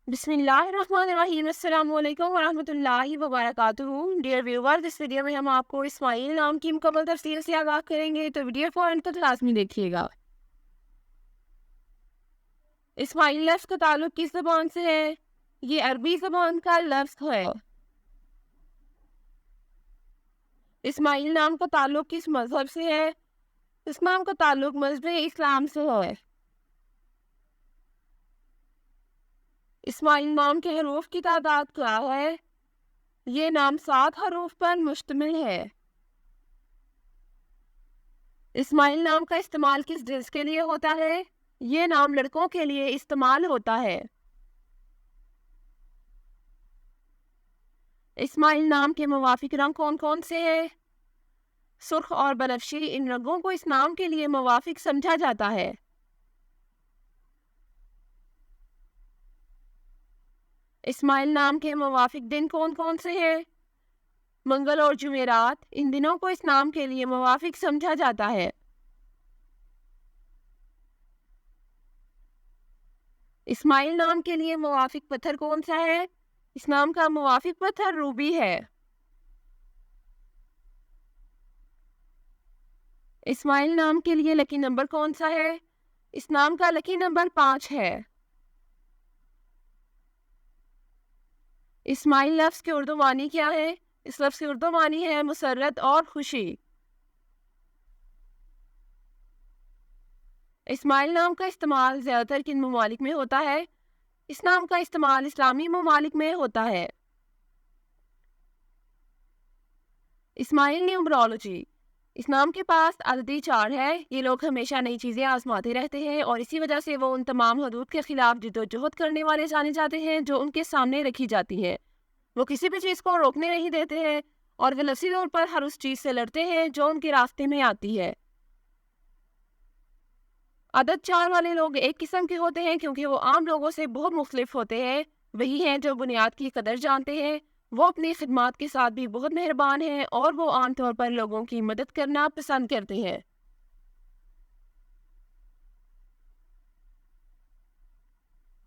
बिस्मिल्लाहिर्रहमानिर्रहीम। अस्सलाम वालेकुम वरहमतुल्लाहि वबरकातुहू। डियर व्यूअर, इस वीडियो में हम आपको इस्माइल नाम की मुकम्मल तफसीर से आगाह करेंगे, तो वीडियो को अंत तक लाजमी देखिएगा। इस्माइल लफ्ज़ का ताल्लुक किस ज़बान से है? ये अरबी ज़बान का लफ्ज़ है। इस्माइल नाम का ताल्लुक किस मज़हब से है? इस नाम का ताल्लुक मज़हब इस्लाम से है। इस्माइल नाम के हरूफ की तादाद क्या है? ये नाम 7 हरूफ पर मुश्तमिल है। इस्माइल नाम का इस्तेमाल किस जिन्स के लिए होता है? ये नाम लड़कों के लिए इस्तेमाल होता है। इस्माइल नाम के मुवाफिक रंग कौन कौन से हैं? सुर्ख और बनफशी, इन रंगों को इस नाम के लिए मुवाफिक समझा जाता है। इस्माइल नाम के मुवाफिक दिन कौन कौन से हैं? मंगल और जुमेरात, इन दिनों को इस नाम के लिए मुवाफिक समझा जाता है। इस्माइल नाम के लिए मुवाफिक पत्थर कौन सा है? इस नाम का मुवाफिक पत्थर रूबी है। इस्माइल नाम के लिए लकी नंबर कौन सा है? इस नाम का लकी नंबर 5 है। इस्माइल लफ्ज़ की उर्दू मानी क्या है? इस लफ्ज़ की उर्दू मानी है मुसर्रत और खुशी। इस्माइल नाम का इस्तेमाल ज़्यादातर किन ममालिक में होता है? इस नाम का इस्तेमाल इस्लामी ममालिक में होता है। इस्माइल न्यूमरोलॉजी, इस नाम के पास अददी 4 है। ये लोग हमेशा नई चीज़ें आजमाते रहते हैं और इसी वजह से वो उन तमाम हदूद के खिलाफ जिद्दोजहद करने वाले जाने जाते हैं जो उनके सामने रखी जाती हैं। वो किसी भी चीज़ को रोकने नहीं देते हैं और वे लफ्ज़ी तौर पर हर उस चीज़ से लड़ते हैं जो उनके रास्ते में आती है। अदद 4 वाले लोग एक किस्म के होते हैं क्योंकि वो आम लोगों से बहुत मुख्तलिफ होते हैं। वही हैं जो बुनियाद की कदर जानते हैं। वो अपनी खिदमात के साथ भी बहुत मेहरबान हैं और वो आमतौर पर लोगों की मदद करना पसंद करते हैं।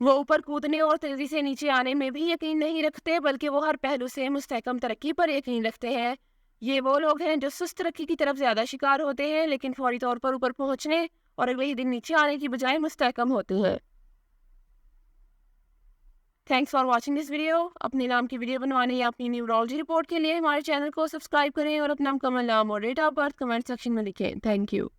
वो ऊपर कूदने और तेज़ी से नीचे आने में भी यकीन नहीं रखते, बल्कि वो हर पहलू से मुस्तहकम तरक्की पर यकीन रखते हैं। ये वो लोग हैं जो सुस्त तरक्की की तरफ ज़्यादा शिकार होते हैं, लेकिन फौरी तौर पर ऊपर पहुंचने और अगले ही दिन नीचे आने की बजाय मुस्तहकम होते हैं। Thanks for watching this video. अपने नाम की वीडियो बनवाने या अपनी न्यूमरोलॉजी रिपोर्ट के लिए हमारे चैनल को सब्सक्राइब करें और अपना मुकम्मल नाम और date of birth comment section में लिखें। Thank you.